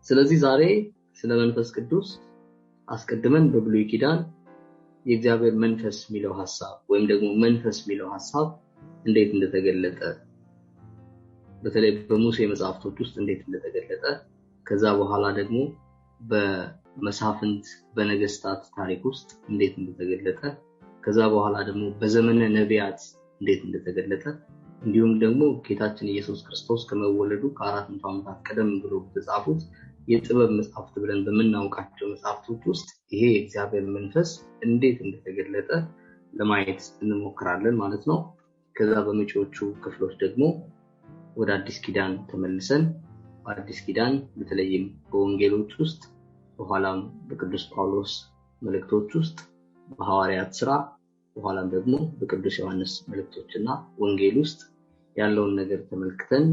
ስለዚህ ዛሬ ስለ መንፈስ ቅዱስ አስቀድመን በብሉይ ኪዳን የእግዚአብሔር መንፈስ የሚለው ሐሳብ ወይም ደግሞ መንፈስ የሚለው ሐሳብ እንዴት እንደተገለጠ በተለይ በሙሴ መጽሐፍቶች ውስጥ እንዴት እንደተገለጠ ከዛ በኋላ ደግሞ በመሳፍንት በነገስታት ታሪክ ውስጥ እንዴት እንደተገለጠ ከዛ በኋላ ደግሞ በዘመነ ነቢያት እንዴት እንደተገለጠ እንዲሁም ደግሞ ጌታችን ኢየሱስ ክርስቶስ ከመወለዱ ከ400 ዓመታት ቀደም ብሎ በተጻፉት የጥበብ መጽሐፍት ብለን በመናውቃቸው መጽሐፍቶች ውስጥ ይሄ የእግዚአብሔር መንፈስ እንዴት እንደተገለጠ ለማየት እንሞክራለን ማለት ነው። ከዛ በመጪዎቹ ክፍሎች ደግሞ ወደ አዲስ ኪዳን ተመልሰን በአዲስ ኪዳን በተለይም በወንጌሎች ውስጥ በኋላም በቅዱስ ጳውሎስ መልእክቶች ውስጥ በሐዋርያት ሥራ በኋላም ደግሞ በቅዱስ ዮሐንስ መልእክቶችና ወንጌል ውስጥ ያለውን ነገር ተመልክተን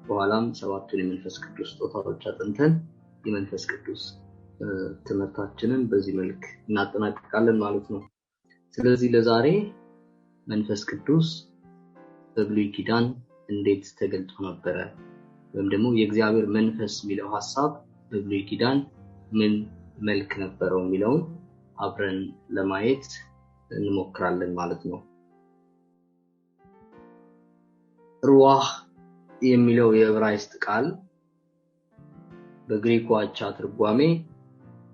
በኋላም ሰባቱን የመንፈስ ቅዱስ ስጦታዎች አጥንተን የመንፈስ ቅዱስ ትምህርታችንን በዚህ መልክ እናጠናቅቃለን ማለት ነው። ስለዚህ ለዛሬ መንፈስ ቅዱስ በብሉይ ኪዳን እንዴት ተገልጦ ነበረ ወይም ደግሞ የእግዚአብሔር መንፈስ የሚለው ሐሳብ በብሉይ ኪዳን ምን መልክ ነበረው የሚለውን አብረን ለማየት እንሞክራለን ማለት ነው። ሩዋህ የሚለው የዕብራይስጥ ቃል በግሪኩ አቻ ትርጓሜ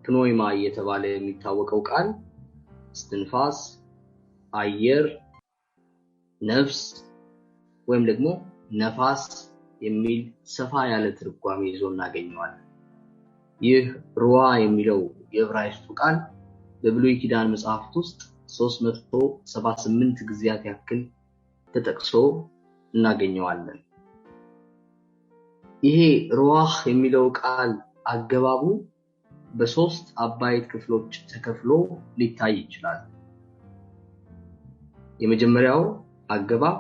ፕኖይማ እየተባለ የሚታወቀው ቃል እስትንፋስ፣ አየር፣ ነፍስ ወይም ደግሞ ነፋስ የሚል ሰፋ ያለ ትርጓሜ ይዞ እናገኘዋለን። ይህ ሩዋ የሚለው የዕብራይስጡ ቃል በብሉይ ኪዳን መጽሐፍት ውስጥ 378 ጊዜያት ያክል ተጠቅሶ እናገኘዋለን። ይሄ ሩዋህ የሚለው ቃል አገባቡ በሶስት አባይት ክፍሎች ተከፍሎ ሊታይ ይችላል። የመጀመሪያው አገባብ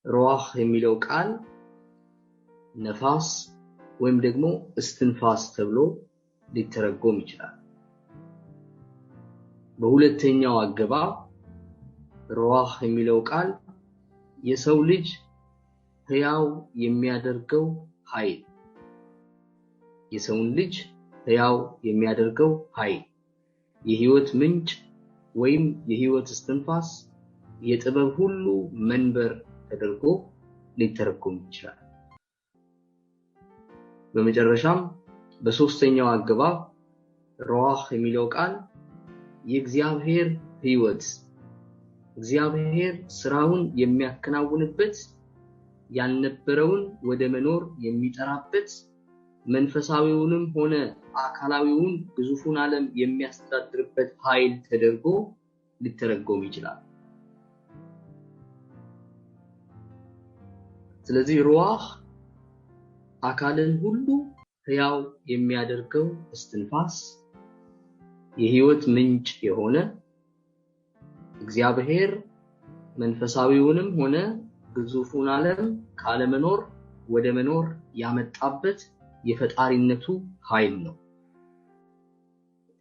ሩዋህ የሚለው ቃል ነፋስ ወይም ደግሞ እስትንፋስ ተብሎ ሊተረጎም ይችላል። በሁለተኛው አገባብ ሩዋህ የሚለው ቃል የሰው ልጅ ሕያው የሚያደርገው ኃይል የሰውን ልጅ ሕያው የሚያደርገው ኃይል የህይወት ምንጭ ወይም የህይወት እስትንፋስ የጥበብ ሁሉ መንበር ተደርጎ ሊተረጎም ይችላል። በመጨረሻም በሶስተኛው አገባብ ሩዋህ የሚለው ቃል የእግዚአብሔር ህይወት እግዚአብሔር ስራውን የሚያከናውንበት ያልነበረውን ወደ መኖር የሚጠራበት መንፈሳዊውንም ሆነ አካላዊውን ግዙፉን ዓለም የሚያስተዳድርበት ኃይል ተደርጎ ሊተረጎም ይችላል። ስለዚህ ሩዋህ አካልን ሁሉ ሕያው የሚያደርገው እስትንፋስ የህይወት ምንጭ የሆነ እግዚአብሔር መንፈሳዊውንም ሆነ ግዙፉን ዓለም ካለመኖር ወደ መኖር ያመጣበት የፈጣሪነቱ ኃይል ነው።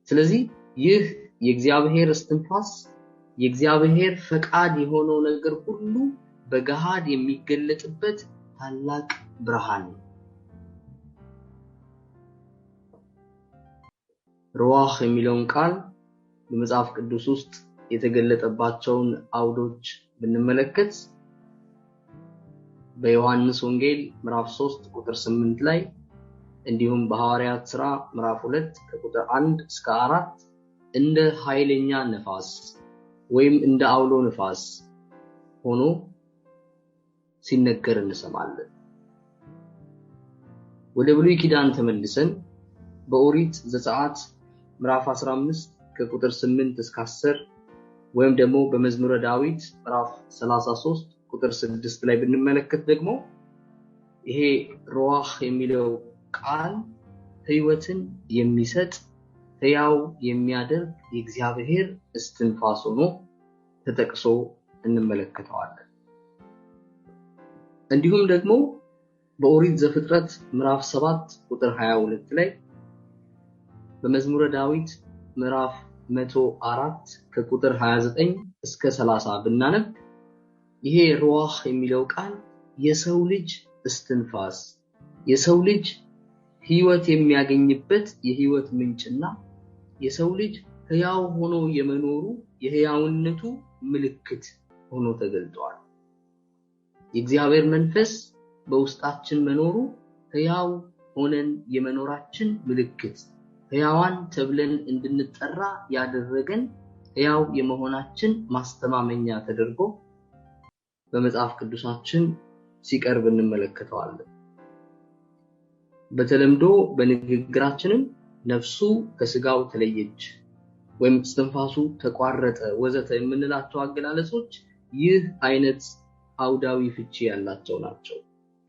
ስለዚህ ይህ የእግዚአብሔር እስትንፋስ የእግዚአብሔር ፈቃድ የሆነው ነገር ሁሉ በገሃድ የሚገለጥበት ታላቅ ብርሃን ነው። ሩዋህ የሚለውን ቃል በመጽሐፍ ቅዱስ ውስጥ የተገለጠባቸውን አውዶች ብንመለከት በዮሐንስ ወንጌል ምዕራፍ 3 ቁጥር 8 ላይ እንዲሁም በሐዋርያት ሥራ ምዕራፍ 2 ከቁጥር 1 እስከ 4 እንደ ኃይለኛ ነፋስ ወይም እንደ አውሎ ነፋስ ሆኖ ሲነገር እንሰማለን። ወደ ብሉይ ኪዳን ተመልሰን በኦሪት ዘጸአት ምዕራፍ 15 ከቁጥር 8 እስከ 10 ወይም ደግሞ በመዝሙረ ዳዊት ምዕራፍ 33 ቁጥር 6 ላይ ብንመለከት ደግሞ ይሄ ሩዋህ የሚለው ቃል ሕይወትን የሚሰጥ ሕያው የሚያደርግ የእግዚአብሔር እስትንፋስ ሆኖ ተጠቅሶ እንመለከተዋለን። እንዲሁም ደግሞ በኦሪት ዘፍጥረት ምዕራፍ 7 ቁጥር 22 ላይ በመዝሙረ ዳዊት ምዕራፍ 104 ከቁጥር 29 እስከ 30 ብናነብ ይሄ ሩዋህ የሚለው ቃል የሰው ልጅ እስትንፋስ የሰው ልጅ ሕይወት የሚያገኝበት የሕይወት ምንጭና የሰው ልጅ ሕያው ሆኖ የመኖሩ የሕያውነቱ ምልክት ሆኖ ተገልጧል። የእግዚአብሔር መንፈስ በውስጣችን መኖሩ ሕያው ሆነን የመኖራችን ምልክት፣ ሕያዋን ተብለን እንድንጠራ ያደረገን ሕያው የመሆናችን ማስተማመኛ ተደርጎ በመጽሐፍ ቅዱሳችን ሲቀርብ እንመለከተዋለን። በተለምዶ በንግግራችንም ነፍሱ ከስጋው ተለየች ወይም እስትንፋሱ ተቋረጠ ወዘተ የምንላቸው አገላለጾች ይህ አይነት አውዳዊ ፍቺ ያላቸው ናቸው።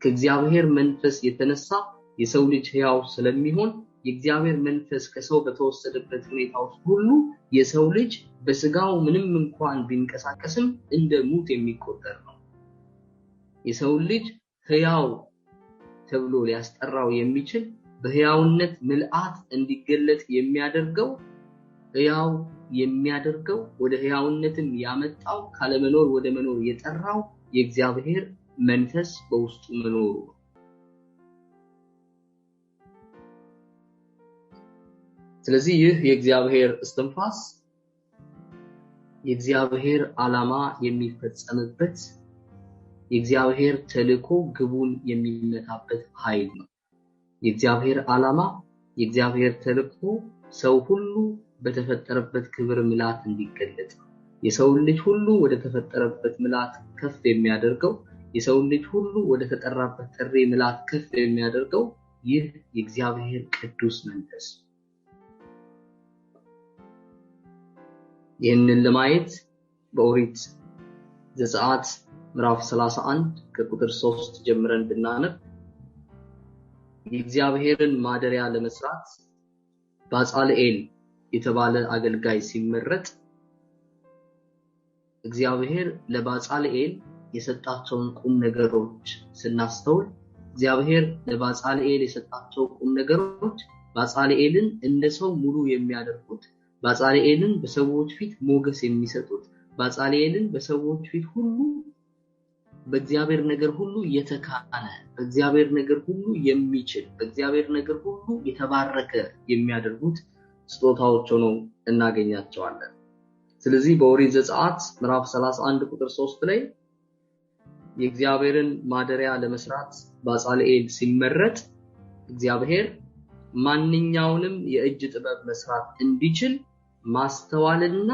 ከእግዚአብሔር መንፈስ የተነሳ የሰው ልጅ ሕያው ስለሚሆን የእግዚአብሔር መንፈስ ከሰው በተወሰደበት ሁኔታ ውስጥ ሁሉ የሰው ልጅ በስጋው ምንም እንኳን ቢንቀሳቀስም እንደ ሙት የሚቆጠር ነው። የሰው ልጅ ሕያው ተብሎ ሊያስጠራው የሚችል በሕያውነት ምልአት እንዲገለጥ የሚያደርገው ሕያው የሚያደርገው ወደ ሕያውነትም ያመጣው ካለመኖር ወደ መኖር የጠራው የእግዚአብሔር መንፈስ በውስጡ መኖሩ ነው። ስለዚህ ይህ የእግዚአብሔር እስትንፋስ የእግዚአብሔር ዓላማ የሚፈጸምበት የእግዚአብሔር ተልእኮ ግቡን የሚመታበት ኃይል ነው። የእግዚአብሔር ዓላማ የእግዚአብሔር ተልእኮ ሰው ሁሉ በተፈጠረበት ክብር ምልአት እንዲገለጥ የሰው ልጅ ሁሉ ወደ ተፈጠረበት ምልአት ከፍ የሚያደርገው የሰው ልጅ ሁሉ ወደ ተጠራበት ጥሪ ምልአት ከፍ የሚያደርገው ይህ የእግዚአብሔር ቅዱስ መንፈስ። ይህንን ለማየት በኦሪት ዘጸአት ምዕራፍ 31 ከቁጥር 3 ጀምረን ብናነብ የእግዚአብሔርን ማደሪያ ለመስራት ባጻልኤል የተባለ አገልጋይ ሲመረጥ እግዚአብሔር ለባጻልኤል የሰጣቸውን ቁም ነገሮች ስናስተውል እግዚአብሔር ለባጻልኤል የሰጣቸው ቁም ነገሮች ባጻልኤልን እንደ ሰው ሙሉ የሚያደርጉት ባጻልኤልን በሰዎች ፊት ሞገስ የሚሰጡት ባጻልኤልን በሰዎች ፊት ሁሉ በእግዚአብሔር ነገር ሁሉ የተካነ በእግዚአብሔር ነገር ሁሉ የሚችል በእግዚአብሔር ነገር ሁሉ የተባረከ የሚያደርጉት ስጦታዎች ሆነው እናገኛቸዋለን። ስለዚህ በኦሪት ዘጸአት ምዕራፍ 31 ቁጥር 3 ላይ የእግዚአብሔርን ማደሪያ ለመስራት ባጻልኤል ሲመረጥ እግዚአብሔር ማንኛውንም የእጅ ጥበብ መስራት እንዲችል ማስተዋልና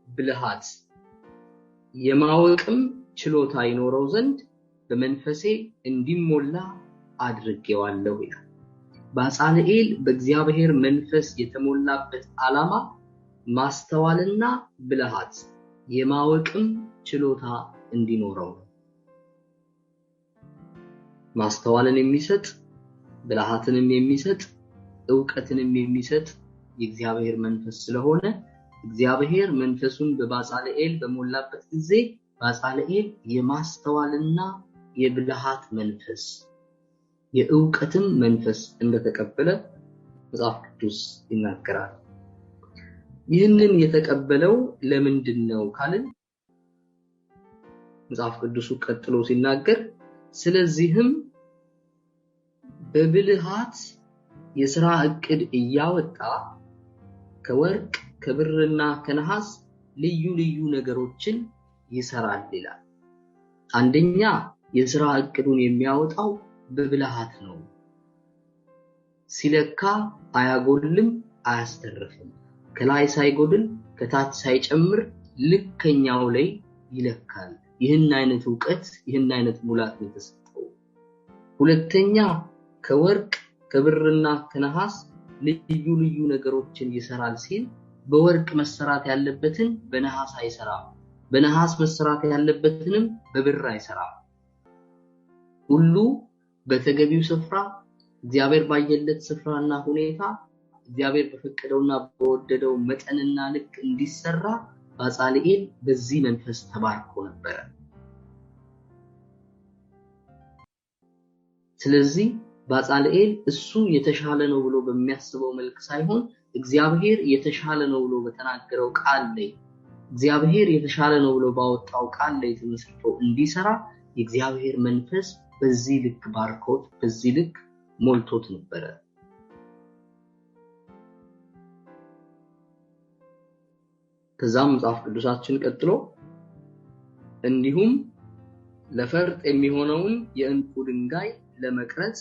ብልሃት የማወቅም ችሎታ ይኖረው ዘንድ በመንፈሴ እንዲሞላ አድርጌዋለሁ ይላል። ባጻልኤል በእግዚአብሔር መንፈስ የተሞላበት ዓላማ ማስተዋልና ብልሃት የማወቅም ችሎታ እንዲኖረው ነው። ማስተዋልን የሚሰጥ ብልሃትንም የሚሰጥ ዕውቀትንም የሚሰጥ የእግዚአብሔር መንፈስ ስለሆነ እግዚአብሔር መንፈሱን በባጻልኤል በሞላበት ጊዜ ባጻልኤል የማስተዋልና የብልሃት መንፈስ የዕውቀትም መንፈስ እንደተቀበለ መጽሐፍ ቅዱስ ይናገራል። ይህንን የተቀበለው ለምንድነው ካልን መጽሐፍ ቅዱሱ ቀጥሎ ሲናገር ስለዚህም በብልሃት የሥራ ዕቅድ እያወጣ ከወርቅ ከብርና ከነሐስ ልዩ ልዩ ነገሮችን ይሰራል ይላል። አንደኛ የሥራ ዕቅዱን የሚያወጣው በብልሃት ነው። ሲለካ አያጎልም አያስተርፍም። ከላይ ሳይጎድል ከታች ሳይጨምር ልከኛው ላይ ይለካል። ይህን አይነት ዕውቀት ይህን አይነት ሙላት የተሰጠው። ሁለተኛ ከወርቅ ከብርና ከነሐስ ልዩ ልዩ ነገሮችን ይሰራል ሲል በወርቅ መሰራት ያለበትን በነሐስ አይሰራም፣ በነሐስ መሰራት ያለበትንም በብር አይሰራም። ሁሉ በተገቢው ስፍራ እግዚአብሔር ባየለት ስፍራና ሁኔታ እግዚአብሔር በፈቀደውና በወደደው መጠንና ልክ እንዲሰራ ባጻልኤል በዚህ መንፈስ ተባርኮ ነበር። ስለዚህ ባጻልኤል እሱ የተሻለ ነው ብሎ በሚያስበው መልክ ሳይሆን እግዚአብሔር የተሻለ ነው ብሎ በተናገረው ቃል ላይ እግዚአብሔር የተሻለ ነው ብሎ ባወጣው ቃል ላይ ተመስርቶ እንዲሰራ የእግዚአብሔር መንፈስ በዚህ ልክ ባርኮት በዚህ ልክ ሞልቶት ነበር። ከዛም መጽሐፍ ቅዱሳችን ቀጥሎ እንዲሁም ለፈርጥ የሚሆነውን የዕንቁ ድንጋይ ለመቅረጽ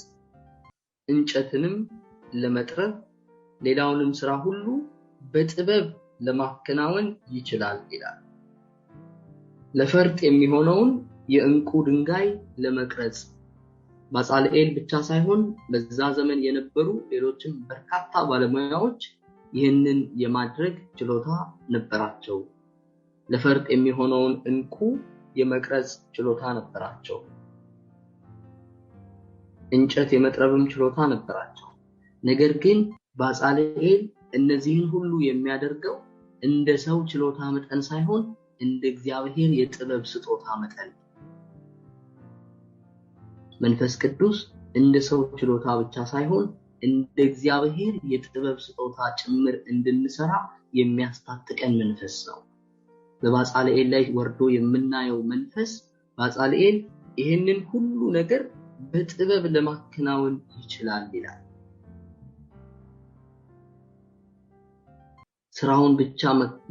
እንጨትንም ለመጥረብ ሌላውንም ስራ ሁሉ በጥበብ ለማከናወን ይችላል ይላል። ለፈርጥ የሚሆነውን የዕንቁ ድንጋይ ለመቅረጽ ባጻልኤል ብቻ ሳይሆን በዛ ዘመን የነበሩ ሌሎችም በርካታ ባለሙያዎች ይህንን የማድረግ ችሎታ ነበራቸው። ለፈርጥ የሚሆነውን ዕንቁ የመቅረጽ ችሎታ ነበራቸው። እንጨት የመጥረብም ችሎታ ነበራቸው። ነገር ግን ባጻልኤል እነዚህን ሁሉ የሚያደርገው እንደ ሰው ችሎታ መጠን ሳይሆን እንደ እግዚአብሔር የጥበብ ስጦታ መጠን። መንፈስ ቅዱስ እንደ ሰው ችሎታ ብቻ ሳይሆን እንደ እግዚአብሔር የጥበብ ስጦታ ጭምር እንድንሰራ የሚያስታጥቀን መንፈስ ነው። በባጻልኤል ላይ ወርዶ የምናየው መንፈስ ባጻልኤል ይህንን ሁሉ ነገር በጥበብ ለማከናወን ይችላል ይላል። ስራውን ብቻ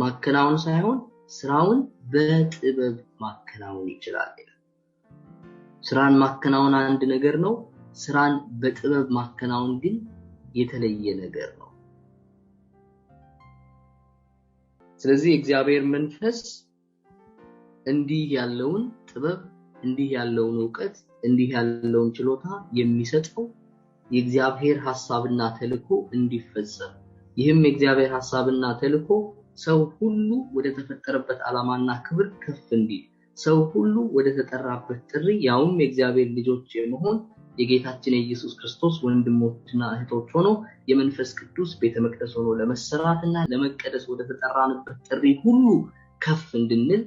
ማከናወን ሳይሆን ስራውን በጥበብ ማከናወን ይችላል ይላል። ስራን ማከናወን አንድ ነገር ነው፣ ስራን በጥበብ ማከናወን ግን የተለየ ነገር ነው። ስለዚህ እግዚአብሔር መንፈስ እንዲህ ያለውን ጥበብ፣ እንዲህ ያለውን ዕውቀት፣ እንዲህ ያለውን ችሎታ የሚሰጠው የእግዚአብሔር ሐሳብና ተልእኮ እንዲፈጸም፣ ይህም የእግዚአብሔር ሐሳብና ተልእኮ ሰው ሁሉ ወደ ተፈጠረበት ዓላማና ክብር ከፍ እንዲል፣ ሰው ሁሉ ወደ ተጠራበት ጥሪ ያውም የእግዚአብሔር ልጆች የመሆን የጌታችን የኢየሱስ ክርስቶስ ወንድሞችና እህቶች ሆኖ የመንፈስ ቅዱስ ቤተ መቅደስ ሆኖ ለመሰራትና ለመቀደስ ወደ ተጠራንበት ጥሪ ሁሉ ከፍ እንድንል፣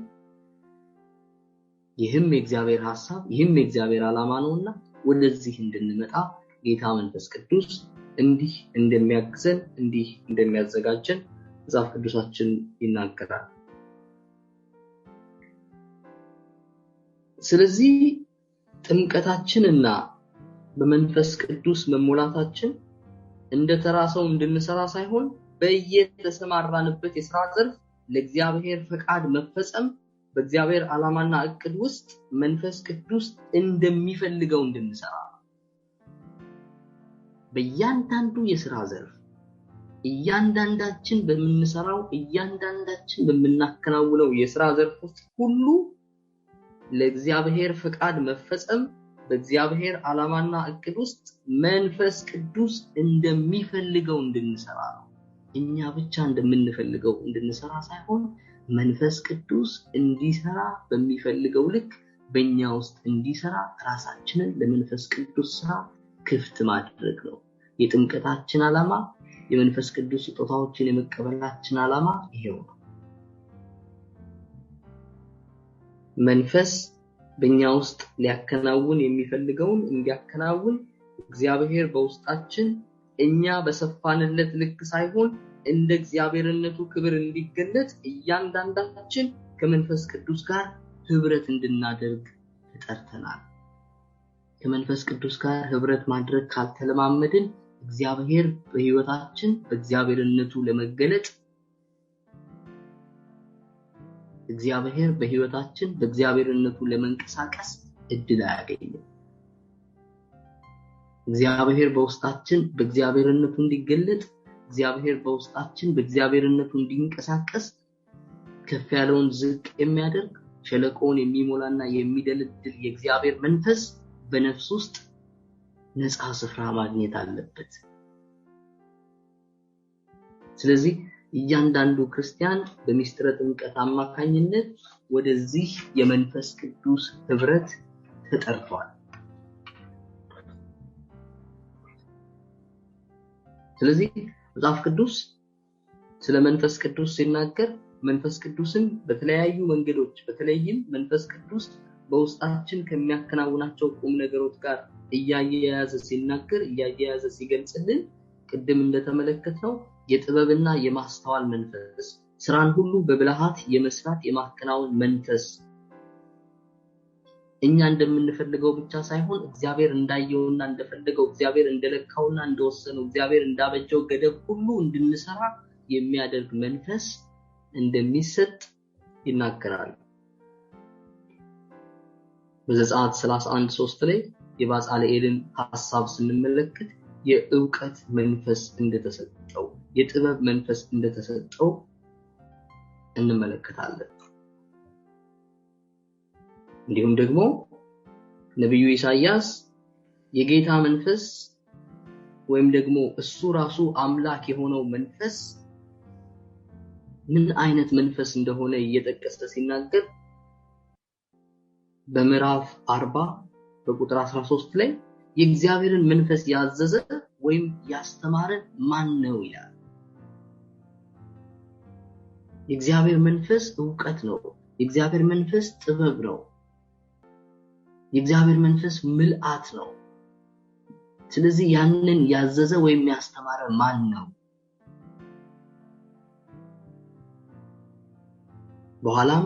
ይህም የእግዚአብሔር ሐሳብ ይህም የእግዚአብሔር ዓላማ ነውና ወደዚህ እንድንመጣ ጌታ መንፈስ ቅዱስ እንዲህ እንደሚያግዘን እንዲህ እንደሚያዘጋጀን መጽሐፍ ቅዱሳችን ይናገራል። ስለዚህ ጥምቀታችንና በመንፈስ ቅዱስ መሞላታችን እንደ ተራ ሰው እንድንሰራ ሳይሆን በየተሰማራንበት የሥራ ዘርፍ ለእግዚአብሔር ፈቃድ መፈጸም በእግዚአብሔር ዓላማና ዕቅድ ውስጥ መንፈስ ቅዱስ እንደሚፈልገው እንድንሰራ፣ በእያንዳንዱ የሥራ ዘርፍ እያንዳንዳችን በምንሰራው እያንዳንዳችን በምናከናውነው የሥራ ዘርፍ ውስጥ ሁሉ ለእግዚአብሔር ፈቃድ መፈጸም በእግዚአብሔር ዓላማና ዕቅድ ውስጥ መንፈስ ቅዱስ እንደሚፈልገው እንድንሰራ ነው። እኛ ብቻ እንደምንፈልገው እንድንሰራ ሳይሆን መንፈስ ቅዱስ እንዲሰራ በሚፈልገው ልክ በእኛ ውስጥ እንዲሰራ ራሳችንን ለመንፈስ ቅዱስ ስራ ክፍት ማድረግ ነው። የጥምቀታችን ዓላማ፣ የመንፈስ ቅዱስ ስጦታዎችን የመቀበላችን ዓላማ ይሄው ነው። መንፈስ በእኛ ውስጥ ሊያከናውን የሚፈልገውን እንዲያከናውን እግዚአብሔር በውስጣችን እኛ በሰፋንለት ልክ ሳይሆን እንደ እግዚአብሔርነቱ ክብር እንዲገለጥ እያንዳንዳችን ከመንፈስ ቅዱስ ጋር ህብረት እንድናደርግ ተጠርተናል። ከመንፈስ ቅዱስ ጋር ህብረት ማድረግ ካልተለማመድን እግዚአብሔር በህይወታችን በእግዚአብሔርነቱ ለመገለጥ እግዚአብሔር በህይወታችን በእግዚአብሔርነቱ ለመንቀሳቀስ እድል አያገኝም። እግዚአብሔር በውስጣችን በእግዚአብሔርነቱ እንዲገለጥ እግዚአብሔር በውስጣችን በእግዚአብሔርነቱ እንዲንቀሳቀስ ከፍ ያለውን ዝቅ የሚያደርግ ሸለቆውን የሚሞላና የሚደለድል የእግዚአብሔር መንፈስ በነፍስ ውስጥ ነፃ ስፍራ ማግኘት አለበት። ስለዚህ እያንዳንዱ ክርስቲያን በሚስጥረ ጥምቀት አማካኝነት ወደዚህ የመንፈስ ቅዱስ ህብረት ተጠርቷል። ስለዚህ መጽሐፍ ቅዱስ ስለ መንፈስ ቅዱስ ሲናገር መንፈስ ቅዱስን በተለያዩ መንገዶች በተለይም መንፈስ ቅዱስ በውስጣችን ከሚያከናውናቸው ቁም ነገሮች ጋር እያያያዘ ሲናገር እያያያዘ ሲገልጽልን ቅድም እንደተመለከተው የጥበብና የማስተዋል መንፈስ፣ ስራን ሁሉ በብልሃት የመስራት የማከናወን መንፈስ፣ እኛ እንደምንፈልገው ብቻ ሳይሆን እግዚአብሔር እንዳየውና እንደፈለገው እግዚአብሔር እንደለካውና እንደወሰነው እግዚአብሔር እንዳበጀው ገደብ ሁሉ እንድንሰራ የሚያደርግ መንፈስ እንደሚሰጥ ይናገራል። በዘጸአት 31:3 ላይ የባጻልኤልን ሐሳብ ስንመለከት የእውቀት መንፈስ እንደተሰጠው የጥበብ መንፈስ እንደተሰጠው እንመለከታለን። እንዲሁም ደግሞ ነብዩ ኢሳይያስ የጌታ መንፈስ ወይም ደግሞ እሱ ራሱ አምላክ የሆነው መንፈስ ምን አይነት መንፈስ እንደሆነ እየጠቀሰ ሲናገር በምዕራፍ 40 በቁጥር 13 ላይ የእግዚአብሔርን መንፈስ ያዘዘ ወይም ያስተማረ ማን ነው ይላል። የእግዚአብሔር መንፈስ ዕውቀት ነው። የእግዚአብሔር መንፈስ ጥበብ ነው። የእግዚአብሔር መንፈስ ምልአት ነው። ስለዚህ ያንን ያዘዘ ወይም ያስተማረ ማን ነው? በኋላም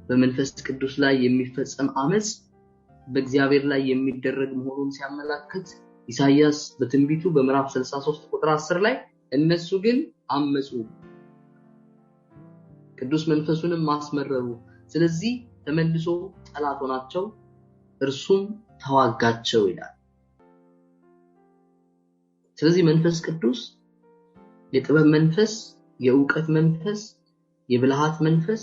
በመንፈስ ቅዱስ ላይ የሚፈጸም አመጽ በእግዚአብሔር ላይ የሚደረግ መሆኑን ሲያመለክት ኢሳይያስ በትንቢቱ በምዕራፍ 63 ቁጥር 10 ላይ እነሱ ግን አመጹ፣ ቅዱስ መንፈሱንም ማስመረሩ፣ ስለዚህ ተመልሶ ጠላት ሆናቸው፣ እርሱም ተዋጋቸው ይላል። ስለዚህ መንፈስ ቅዱስ የጥበብ መንፈስ፣ የዕውቀት መንፈስ፣ የብልሃት መንፈስ፣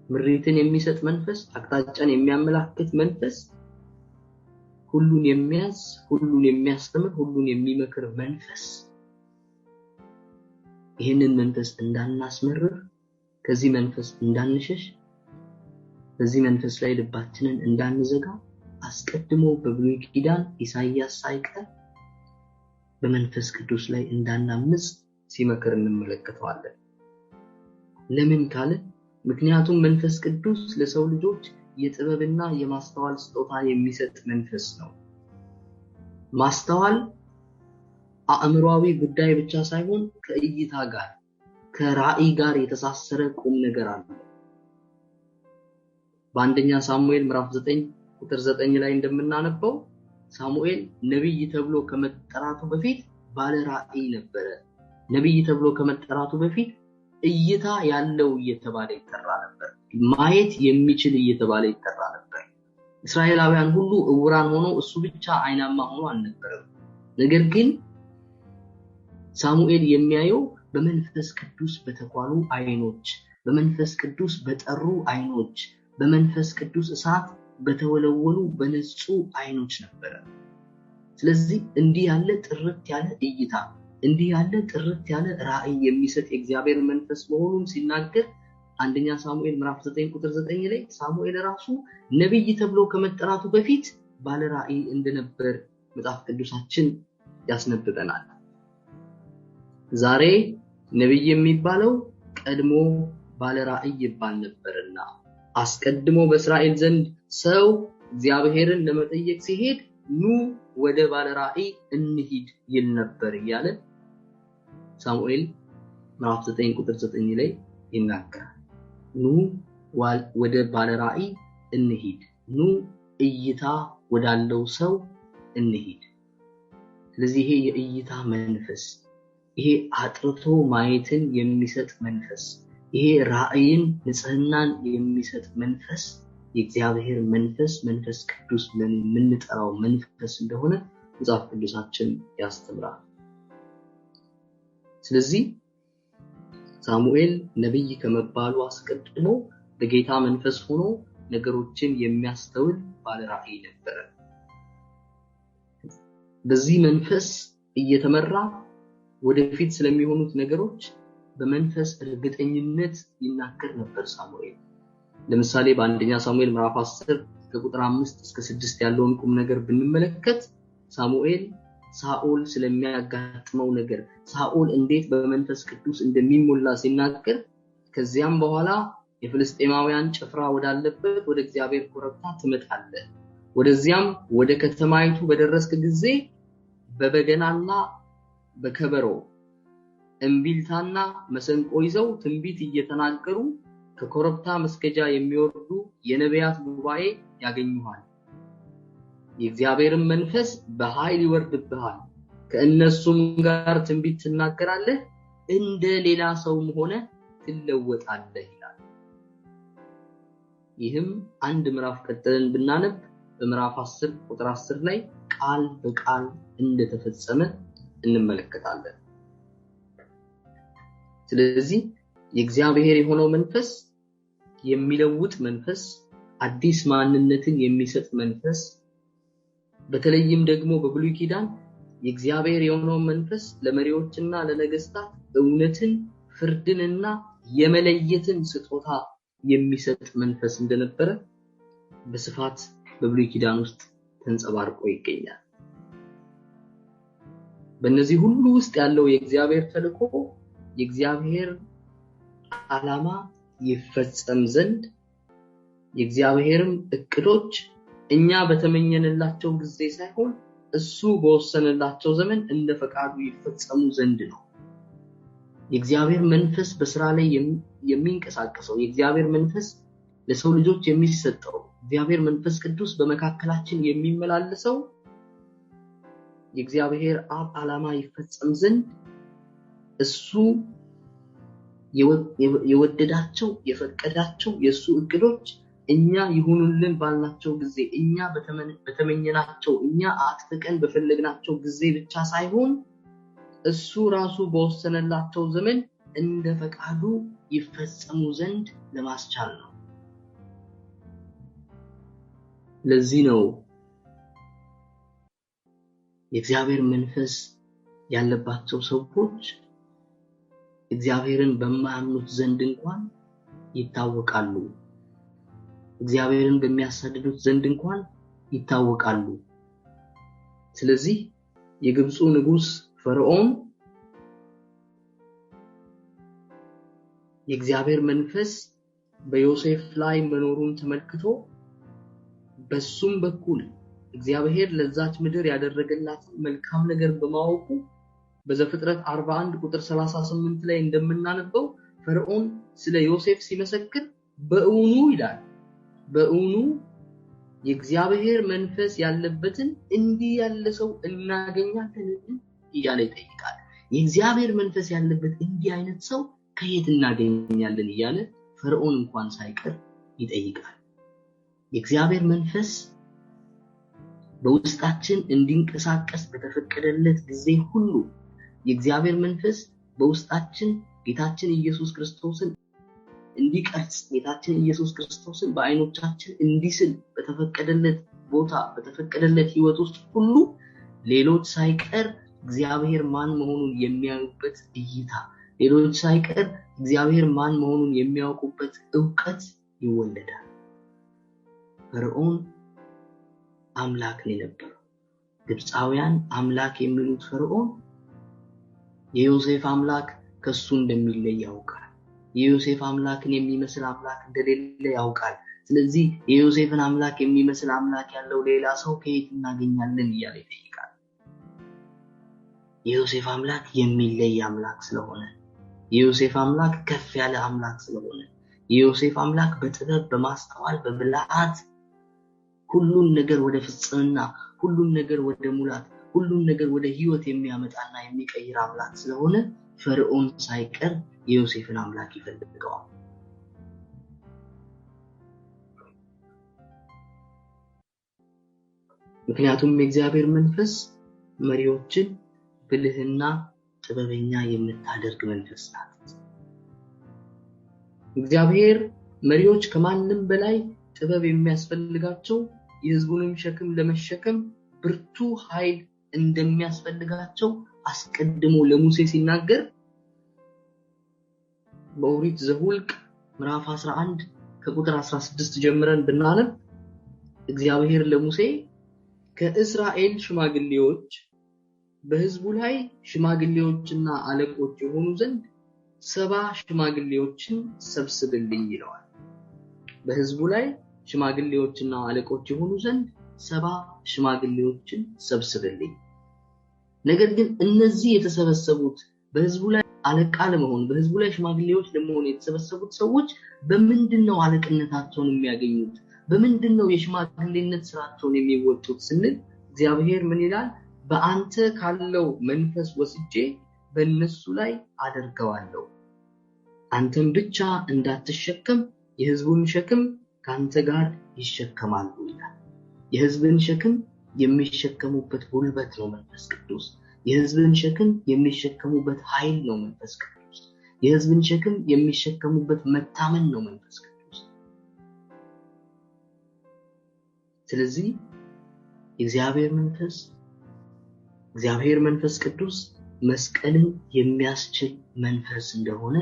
ምሪትን የሚሰጥ መንፈስ፣ አቅጣጫን የሚያመላክት መንፈስ፣ ሁሉን የሚያዝ፣ ሁሉን የሚያስተምር፣ ሁሉን የሚመክር መንፈስ። ይህንን መንፈስ እንዳናስመርር፣ ከዚህ መንፈስ እንዳንሸሽ፣ በዚህ መንፈስ ላይ ልባችንን እንዳንዘጋ አስቀድሞ በብሉይ ኪዳን ኢሳይያስ ሳይቀር በመንፈስ ቅዱስ ላይ እንዳናምጽ ሲመክር እንመለከተዋለን። ለምን ካለ ምክንያቱም መንፈስ ቅዱስ ለሰው ልጆች የጥበብና የማስተዋል ስጦታ የሚሰጥ መንፈስ ነው። ማስተዋል አእምሮአዊ ጉዳይ ብቻ ሳይሆን ከእይታ ጋር ከራእይ ጋር የተሳሰረ ቁም ነገር አለ። በአንደኛ ሳሙኤል ምዕራፍ 9 ቁጥር 9 ላይ እንደምናነበው ሳሙኤል ነብይ ተብሎ ከመጠራቱ በፊት ባለ ራእይ ነበረ። ነብይ ተብሎ ከመጠራቱ በፊት እይታ ያለው እየተባለ ይጠራ ነበር። ማየት የሚችል እየተባለ ይጠራ ነበር። እስራኤላውያን ሁሉ ዕውራን ሆነው እሱ ብቻ አይናማ ሆኖ አልነበረም። ነገር ግን ሳሙኤል የሚያየው በመንፈስ ቅዱስ በተኳሉ አይኖች፣ በመንፈስ ቅዱስ በጠሩ አይኖች፣ በመንፈስ ቅዱስ እሳት በተወለወሉ በነጹ አይኖች ነበር። ስለዚህ እንዲህ ያለ ጥርት ያለ እይታ፣ እንዲህ ያለ ጥርት ያለ ራእይ የሚሰጥ የእግዚአብሔር መንፈስ መሆኑን ሲናገር አንደኛ ሳሙኤል ምዕራፍ 9 ቁጥር 9 ላይ ሳሙኤል ራሱ ነብይ ተብሎ ከመጠራቱ በፊት ባለ ራእይ እንደነበር መጽሐፍ ቅዱሳችን ያስነብበናል። ዛሬ ነብይ የሚባለው ቀድሞ ባለ ራእይ ይባል ነበርና አስቀድሞ በእስራኤል ዘንድ ሰው እግዚአብሔርን ለመጠየቅ ሲሄድ ኑ ወደ ባለ ራእይ እንሂድ ይል ነበር እያለ ሳሙኤል ምዕራፍ 9 ቁጥር 9 ላይ ይናገራል። ኑ ወደ ባለ ራእይ እንሂድ፣ ኑ እይታ ወዳለው ሰው እንሂድ። ስለዚህ ይሄ የእይታ መንፈስ፣ ይሄ አጥርቶ ማየትን የሚሰጥ መንፈስ፣ ይሄ ራእይን ንጽህናን የሚሰጥ መንፈስ የእግዚአብሔር መንፈስ መንፈስ ቅዱስ ብለን የምንጠራው መንፈስ እንደሆነ መጽሐፍ ቅዱሳችን ያስተምራል። ስለዚህ ሳሙኤል ነብይ ከመባሉ አስቀድሞ በጌታ መንፈስ ሆኖ ነገሮችን የሚያስተውል ባለ ራእይ ነበር። በዚህ መንፈስ እየተመራ ወደፊት ስለሚሆኑት ነገሮች በመንፈስ እርግጠኝነት ይናገር ነበር ሳሙኤል። ለምሳሌ በአንደኛ ሳሙኤል ምዕራፍ 10 ከቁጥር 5 እስከ 6 ያለውን ቁም ነገር ብንመለከት ሳሙኤል ሳኦል ስለሚያጋጥመው ነገር፣ ሳኦል እንዴት በመንፈስ ቅዱስ እንደሚሞላ ሲናገር፣ ከዚያም በኋላ የፍልስጤማውያን ጭፍራ ወዳለበት ወደ እግዚአብሔር ኮረብታ ትመጣለህ፣ ወደዚያም ወደ ከተማይቱ በደረስክ ጊዜ በበገናና በከበሮ እምቢልታና መሰንቆ ይዘው ትንቢት እየተናገሩ ከኮረብታ መስገጃ የሚወርዱ የነቢያት ጉባኤ ያገኙሃል። የእግዚአብሔርን መንፈስ በኃይል ይወርድብሃል፣ ከእነሱም ጋር ትንቢት ትናገራለህ፣ እንደ ሌላ ሰውም ሆነ ትለወጣለህ ይላል። ይህም አንድ ምዕራፍ ቀጥለን ብናነብ በምዕራፍ 10 ቁጥር 10 ላይ ቃል በቃል እንደተፈጸመ እንመለከታለን። ስለዚህ የእግዚአብሔር የሆነው መንፈስ የሚለውጥ መንፈስ፣ አዲስ ማንነትን የሚሰጥ መንፈስ፣ በተለይም ደግሞ በብሉይ ኪዳን የእግዚአብሔር የሆነው መንፈስ ለመሪዎችና ለነገስታት እውነትን፣ ፍርድንና የመለየትን ስጦታ የሚሰጥ መንፈስ እንደነበረ በስፋት በብሉይ ኪዳን ውስጥ ተንጸባርቆ ይገኛል። በእነዚህ ሁሉ ውስጥ ያለው የእግዚአብሔር ተልእኮ የእግዚአብሔር ዓላማ ይፈጸም ዘንድ የእግዚአብሔርም እቅዶች እኛ በተመኘንላቸው ጊዜ ሳይሆን እሱ በወሰነላቸው ዘመን እንደ ፈቃዱ ይፈጸሙ ዘንድ ነው። የእግዚአብሔር መንፈስ በስራ ላይ የሚንቀሳቀሰው፣ የእግዚአብሔር መንፈስ ለሰው ልጆች የሚሰጠው፣ እግዚአብሔር መንፈስ ቅዱስ በመካከላችን የሚመላለሰው የእግዚአብሔር አብ ዓላማ ይፈጸም ዘንድ እሱ የወደዳቸው የፈቀዳቸው የሱ እቅዶች እኛ ይሁኑልን ባልናቸው ጊዜ፣ እኛ በተመኘናቸው፣ እኛ አጥብቀን በፈለግናቸው ጊዜ ብቻ ሳይሆን እሱ ራሱ በወሰነላቸው ዘመን እንደ ፈቃዱ ይፈጸሙ ዘንድ ለማስቻል ነው። ለዚህ ነው የእግዚአብሔር መንፈስ ያለባቸው ሰዎች እግዚአብሔርን በማያምኑት ዘንድ እንኳን ይታወቃሉ፣ እግዚአብሔርን በሚያሳድዱት ዘንድ እንኳን ይታወቃሉ። ስለዚህ የግብፁ ንጉስ ፈርዖን የእግዚአብሔር መንፈስ በዮሴፍ ላይ መኖሩን ተመልክቶ በሱም በኩል እግዚአብሔር ለዛች ምድር ያደረገላትን መልካም ነገር በማወቁ በዘፍጥረት 41 ቁጥር 38 ላይ እንደምናነበው ፈርዖን ስለ ዮሴፍ ሲመሰክር በእውኑ ይላል፣ በእውኑ የእግዚአብሔር መንፈስ ያለበትን እንዲህ ያለ ሰው እናገኛለን እያለ ይጠይቃል። የእግዚአብሔር መንፈስ ያለበት እንዲህ አይነት ሰው ከየት እናገኛለን እያለ ፈርዖን እንኳን ሳይቀር ይጠይቃል። የእግዚአብሔር መንፈስ በውስጣችን እንዲንቀሳቀስ በተፈቀደለት ጊዜ ሁሉ የእግዚአብሔር መንፈስ በውስጣችን ጌታችን ኢየሱስ ክርስቶስን እንዲቀርጽ፣ ጌታችን ኢየሱስ ክርስቶስን በአይኖቻችን እንዲስል በተፈቀደለት ቦታ በተፈቀደለት ህይወት ውስጥ ሁሉ ሌሎች ሳይቀር እግዚአብሔር ማን መሆኑን የሚያዩበት እይታ፣ ሌሎች ሳይቀር እግዚአብሔር ማን መሆኑን የሚያውቁበት ዕውቀት ይወለዳል። ፈርዖን አምላክ ነበር። ግብፃውያን አምላክ የሚሉት ፈርዖን የዮሴፍ አምላክ ከሱ እንደሚለይ ያውቃል። የዮሴፍ አምላክን የሚመስል አምላክ እንደሌለ ያውቃል። ስለዚህ የዮሴፍን አምላክ የሚመስል አምላክ ያለው ሌላ ሰው ከየት እናገኛለን እያለ ይጠይቃል። የዮሴፍ አምላክ የሚለይ አምላክ ስለሆነ፣ የዮሴፍ አምላክ ከፍ ያለ አምላክ ስለሆነ፣ የዮሴፍ አምላክ በጥበብ በማስተዋል በብልሃት ሁሉን ነገር ወደ ፍጽምና፣ ሁሉን ነገር ወደ ሙላት፣ ሁሉን ነገር ወደ ህይወት የሚያመጣና የሚቀይር አምላክ ስለሆነ ፈርዖን ሳይቀር የዮሴፍን አምላክ ይፈልገዋል። ምክንያቱም የእግዚአብሔር መንፈስ መሪዎችን ብልህና ጥበበኛ የምታደርግ መንፈስ ናት። እግዚአብሔር መሪዎች ከማንም በላይ ጥበብ የሚያስፈልጋቸው፣ የህዝቡንም ሸክም ለመሸከም ብርቱ ኃይል እንደሚያስፈልጋቸው አስቀድሞ ለሙሴ ሲናገር በኦሪት ዘኍልቍ ምዕራፍ 11 ከቁጥር 16 ጀምረን ብናነብ እግዚአብሔር ለሙሴ ከእስራኤል ሽማግሌዎች በህዝቡ ላይ ሽማግሌዎችና አለቆች የሆኑ ዘንድ 70 ሽማግሌዎችን ሰብስብልኝ ይለዋል። በህዝቡ ላይ ሽማግሌዎችና አለቆች የሆኑ ዘንድ 70 ሽማግሌዎችን ሰብስብልኝ። ነገር ግን እነዚህ የተሰበሰቡት በህዝቡ ላይ አለቃ ለመሆን፣ በህዝቡ ላይ ሽማግሌዎች ለመሆን የተሰበሰቡት ሰዎች በምንድነው አለቅነታቸውን የሚያገኙት? በምንድነው የሽማግሌነት ስራቸውን የሚወጡት ስንል እግዚአብሔር ምን ይላል? በአንተ ካለው መንፈስ ወስጄ በእነሱ ላይ አደርገዋለሁ። አንተም ብቻ እንዳትሸከም የሕዝቡን ሸክም ካንተ ጋር ይሸከማሉ ይላል። የሕዝብን ሸክም የሚሸከሙበት ጉልበት ነው መንፈስ ቅዱስ። የሕዝብን ሸክም የሚሸከሙበት ኃይል ነው መንፈስ ቅዱስ። የሕዝብን ሸክም የሚሸከሙበት መታመን ነው መንፈስ ቅዱስ። ስለዚህ እግዚአብሔር መንፈስ ቅዱስ መስቀልን የሚያስችል መንፈስ እንደሆነ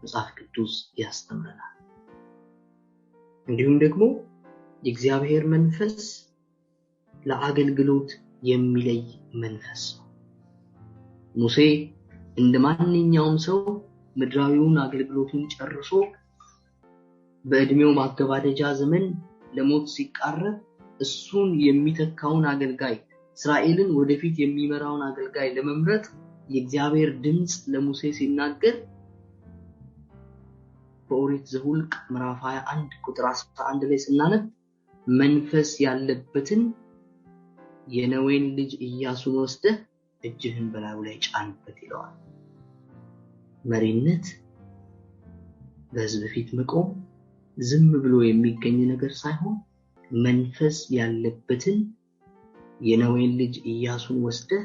መጽሐፍ ቅዱስ ያስተምረናል። እንዲሁም ደግሞ የእግዚአብሔር መንፈስ ለአገልግሎት የሚለይ መንፈስ ነው። ሙሴ እንደማንኛውም ሰው ምድራዊውን አገልግሎቱን ጨርሶ በእድሜው ማገባደጃ ዘመን ለሞት ሲቃረብ እሱን የሚተካውን አገልጋይ እስራኤልን ወደፊት የሚመራውን አገልጋይ ለመምረጥ የእግዚአብሔር ድምጽ ለሙሴ ሲናገር በኦሪት ዘኍልቍ ምዕራፍ 21 ቁጥር 11 ላይ ስናነብ መንፈስ ያለበትን የነዌን ልጅ ኢያሱን ወስደህ እጅህን በላዩ ላይ ጫንበት ይለዋል። መሪነት በሕዝብ ፊት መቆም ዝም ብሎ የሚገኝ ነገር ሳይሆን መንፈስ ያለበትን የነዌን ልጅ ኢያሱን ወስደህ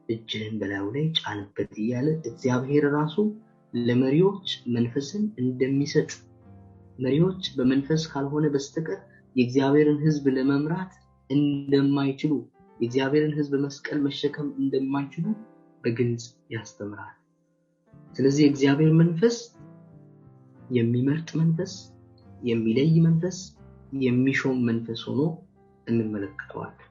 እጅህን በላዩ ላይ ጫንበት እያለ እግዚአብሔር ራሱ ለመሪዎች መንፈስን እንደሚሰጥ፣ መሪዎች በመንፈስ ካልሆነ በስተቀር የእግዚአብሔርን ሕዝብ ለመምራት እንደማይችሉ፣ የእግዚአብሔርን ሕዝብ መስቀል መሸከም እንደማይችሉ በግልጽ ያስተምራል። ስለዚህ የእግዚአብሔር መንፈስ የሚመርጥ መንፈስ፣ የሚለይ መንፈስ፣ የሚሾም መንፈስ ሆኖ እንመለከተዋለን።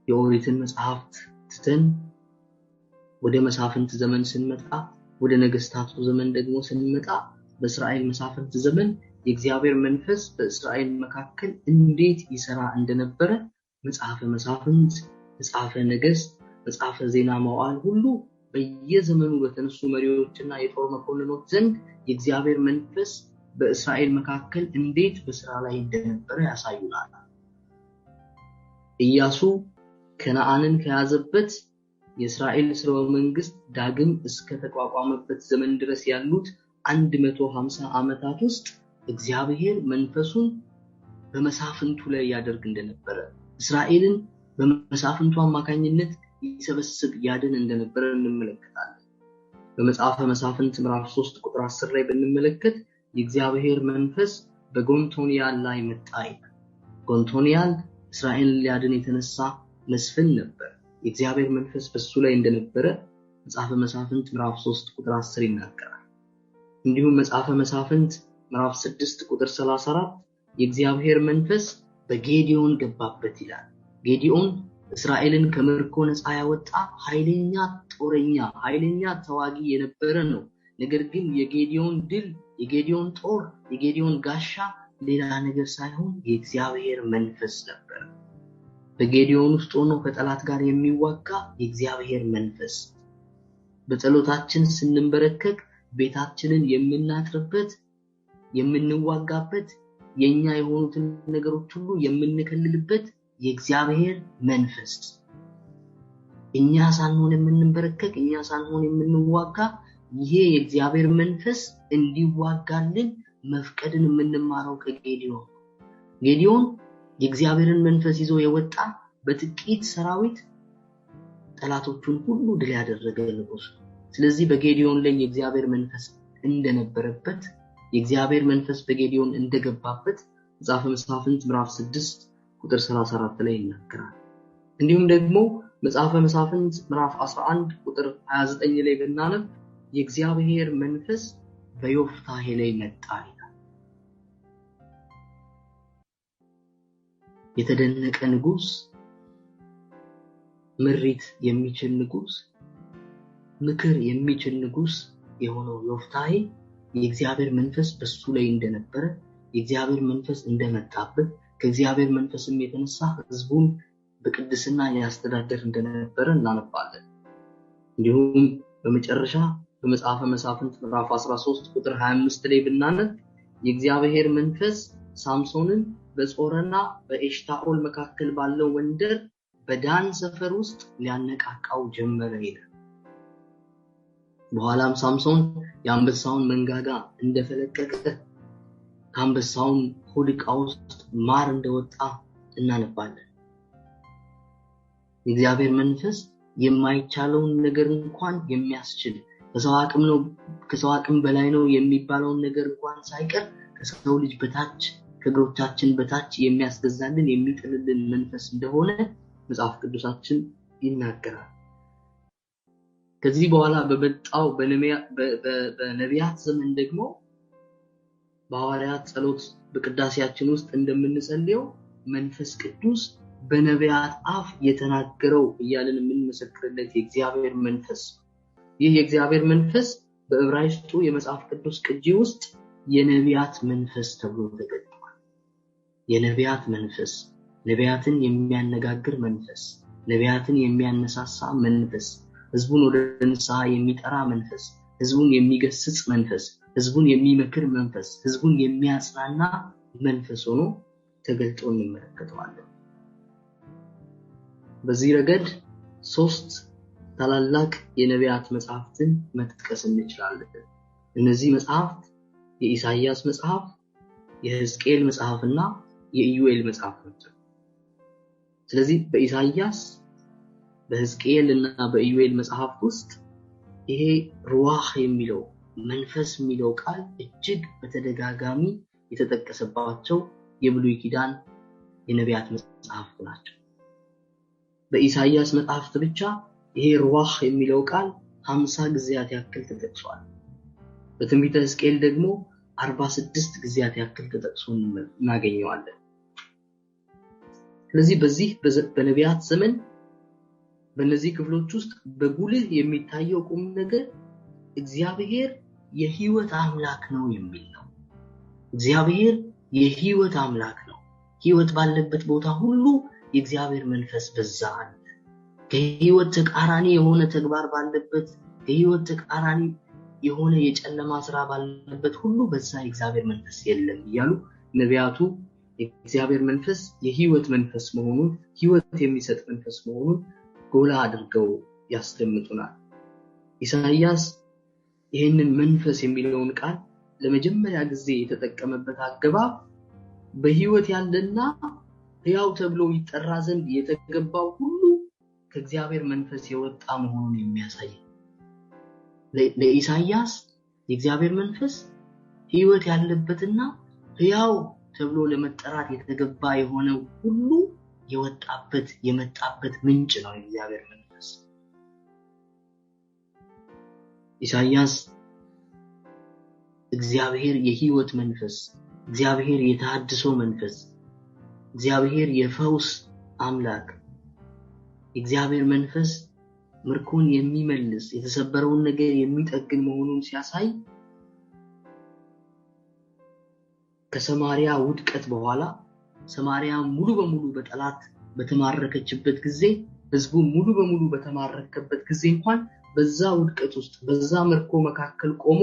የኦሪትን መጽሐፍት ትተን ወደ መሳፍንት ዘመን ስንመጣ፣ ወደ ነገስታቱ ዘመን ደግሞ ስንመጣ በእስራኤል መሳፍንት ዘመን የእግዚአብሔር መንፈስ በእስራኤል መካከል እንዴት ይሰራ እንደነበረ መጽሐፈ መሳፍንት፣ መጽሐፈ ነገሥት፣ መጽሐፈ ዜና መዋዕል ሁሉ በየዘመኑ በተነሱ መሪዎችና የጦር መኮንኖች ዘንድ የእግዚአብሔር መንፈስ በእስራኤል መካከል እንዴት በስራ ላይ እንደነበረ ያሳዩናል። ኢያሱ ከነዓንን ከያዘበት የእስራኤል ስርወ መንግስት ዳግም እስከ ተቋቋመበት ዘመን ድረስ ያሉት 150 ዓመታት ውስጥ እግዚአብሔር መንፈሱን በመሳፍንቱ ላይ ያደርግ እንደነበረ፣ እስራኤልን በመሳፍንቱ አማካኝነት ይሰበስብ ያድን እንደነበረ እንመለከታለን። በመጽሐፈ መሳፍንት ምዕራፍ 3 ቁጥር 10 ላይ ብንመለከት የእግዚአብሔር መንፈስ በጎንቶንያል ላይ መጣ ይላል። ጎንቶንያል እስራኤልን ሊያድን የተነሳ መስፍን ነበር። የእግዚአብሔር መንፈስ በሱ ላይ እንደነበረ መጽሐፈ መሳፍንት ምዕራፍ 3 ቁጥር 10 ይናገራል። እንዲሁም መጽሐፈ መሳፍንት ምዕራፍ 6 ቁጥር 34 የእግዚአብሔር መንፈስ በጌዲዮን ገባበት ይላል። ጌዲዮን እስራኤልን ከምርኮ ነፃ ያወጣ ኃይለኛ ጦረኛ፣ ኃይለኛ ተዋጊ የነበረ ነው። ነገር ግን የጌዲዮን ድል፣ የጌዲዮን ጦር፣ የጌዲዮን ጋሻ ሌላ ነገር ሳይሆን የእግዚአብሔር መንፈስ ነበር። በጌዲዮን ውስጥ ሆኖ ከጠላት ጋር የሚዋጋ የእግዚአብሔር መንፈስ፣ በጸሎታችን ስንንበረከክ ቤታችንን የምናጥርበት፣ የምንዋጋበት፣ የኛ የሆኑትን ነገሮች ሁሉ የምንከልልበት የእግዚአብሔር መንፈስ፣ እኛ ሳንሆን የምንበረከክ፣ እኛ ሳንሆን የምንዋጋ፣ ይሄ የእግዚአብሔር መንፈስ እንዲዋጋልን መፍቀድን የምንማረው ከጌዲዮን። ጌዲዮን የእግዚአብሔርን መንፈስ ይዞ የወጣ በጥቂት ሰራዊት ጠላቶቹን ሁሉ ድል ያደረገ ንጉስ። ስለዚህ በጌዲዮን ላይ የእግዚአብሔር መንፈስ እንደነበረበት፣ የእግዚአብሔር መንፈስ በጌዲዮን እንደገባበት መጽሐፈ መሳፍንት ምዕራፍ 6 ቁጥር 34 ላይ ይናገራል። እንዲሁም ደግሞ መጽሐፈ መሳፍንት ምዕራፍ 11 ቁጥር 29 ላይ ብናነብ የእግዚአብሔር መንፈስ በዮፍታሔ ላይ መጣ ይላል። የተደነቀ ንጉስ፣ ምሪት የሚችል ንጉስ፣ ምክር የሚችል ንጉስ የሆነው ዮፍታሔ የእግዚአብሔር መንፈስ በሱ ላይ እንደነበረ፣ የእግዚአብሔር መንፈስ እንደመጣበት፣ ከእግዚአብሔር መንፈስም የተነሳ ህዝቡን በቅድስና ያስተዳደር እንደነበረ እናነባለን። እንዲሁም በመጨረሻ በመጽሐፈ መሳፍንት ምዕራፍ 13 ቁጥር 25 ላይ ብናነብ የእግዚአብሔር መንፈስ ሳምሶንን በጾረና በኤሽታኦል መካከል ባለው ወንደር በዳን ሰፈር ውስጥ ሊያነቃቃው ጀመረ ይላል። በኋላም ሳምሶን የአንበሳውን መንጋጋ እንደፈለቀቀ ከአንበሳውን ሆድ ዕቃ ውስጥ ማር እንደወጣ እናነባለን። የእግዚአብሔር መንፈስ የማይቻለውን ነገር እንኳን የሚያስችል ከሰው አቅም በላይ ነው የሚባለውን ነገር እንኳን ሳይቀር ከሰው ልጅ በታች ከእግሮቻችን በታች የሚያስገዛልን የሚጥልልን መንፈስ እንደሆነ መጽሐፍ ቅዱሳችን ይናገራል። ከዚህ በኋላ በመጣው በነቢያት ዘመን ደግሞ በሐዋርያት ጸሎት በቅዳሴያችን ውስጥ እንደምንጸልየው መንፈስ ቅዱስ በነቢያት አፍ የተናገረው እያልን የምንመሰክርለት የእግዚአብሔር መንፈስ፣ ይህ የእግዚአብሔር መንፈስ በዕብራይስጡ የመጽሐፍ ቅዱስ ቅጂ ውስጥ የነቢያት መንፈስ ተብሎ ተገልጧል። የነቢያት መንፈስ፣ ነቢያትን የሚያነጋግር መንፈስ፣ ነቢያትን የሚያነሳሳ መንፈስ፣ ህዝቡን ወደ ንስሐ የሚጠራ መንፈስ፣ ህዝቡን የሚገስጽ መንፈስ፣ ህዝቡን የሚመክር መንፈስ፣ ህዝቡን የሚያጽናና መንፈስ ሆኖ ተገልጦ እንመለከተዋለን። በዚህ ረገድ 3 ታላላቅ የነቢያት መጽሐፍትን መጥቀስ እንችላለን። እነዚህ መጽሐፍት የኢሳይያስ መጽሐፍ፣ የሕዝቅኤል መጽሐፍና የኢዩኤል መጽሐፍ ናቸው። ስለዚህ በኢሳይያስ በሕዝቅኤል እና በኢዩኤል መጽሐፍ ውስጥ ይሄ ሩዋህ የሚለው መንፈስ የሚለው ቃል እጅግ በተደጋጋሚ የተጠቀሰባቸው የብሉይ ኪዳን የነቢያት መጽሐፍት ናቸው። በኢሳይያስ መጽሐፍት ብቻ ይሄ ሩዋህ የሚለው ቃል 50 ጊዜያት ያክል ተጠቅሷል። በትንቢተ ሕዝቅኤል ደግሞ 46 ጊዜያት ያክል ተጠቅሶ እናገኘዋለን። ስለዚህ በዚህ በነቢያት ዘመን በእነዚህ ክፍሎች ውስጥ በጉልህ የሚታየው ቁም ነገር እግዚአብሔር የሕይወት አምላክ ነው የሚል ነው። እግዚአብሔር የሕይወት አምላክ ነው። ሕይወት ባለበት ቦታ ሁሉ የእግዚአብሔር መንፈስ በዛ አለ። ከሕይወት ተቃራኒ የሆነ ተግባር ባለበት፣ ከሕይወት ተቃራኒ የሆነ የጨለማ ስራ ባለበት ሁሉ በዛ የእግዚአብሔር መንፈስ የለም እያሉ ነቢያቱ የእግዚአብሔር መንፈስ የሕይወት መንፈስ መሆኑን፣ ሕይወት የሚሰጥ መንፈስ መሆኑን ጎላ አድርገው ያስደምጡናል። ኢሳይያስ ይህንን መንፈስ የሚለውን ቃል ለመጀመሪያ ጊዜ የተጠቀመበት አገባብ በሕይወት ያለና ሕያው ተብሎ ይጠራ ዘንድ የተገባው ሁሉ ከእግዚአብሔር መንፈስ የወጣ መሆኑን የሚያሳይ። ለኢሳይያስ የእግዚአብሔር መንፈስ ሕይወት ያለበትና ሕያው ተብሎ ለመጠራት የተገባ የሆነው ሁሉ የወጣበት የመጣበት ምንጭ ነው የእግዚአብሔር መንፈስ። ኢሳይያስ እግዚአብሔር የሕይወት መንፈስ፣ እግዚአብሔር የተሐድሶ መንፈስ፣ እግዚአብሔር የፈውስ አምላክ፣ እግዚአብሔር መንፈስ ምርኮን የሚመልስ የተሰበረውን ነገር የሚጠግን መሆኑን ሲያሳይ ከሰማሪያ ውድቀት በኋላ ሰማሪያ ሙሉ በሙሉ በጠላት በተማረከችበት ጊዜ፣ ህዝቡ ሙሉ በሙሉ በተማረከበት ጊዜ እንኳን በዛ ውድቀት ውስጥ በዛ ምርኮ መካከል ቆሞ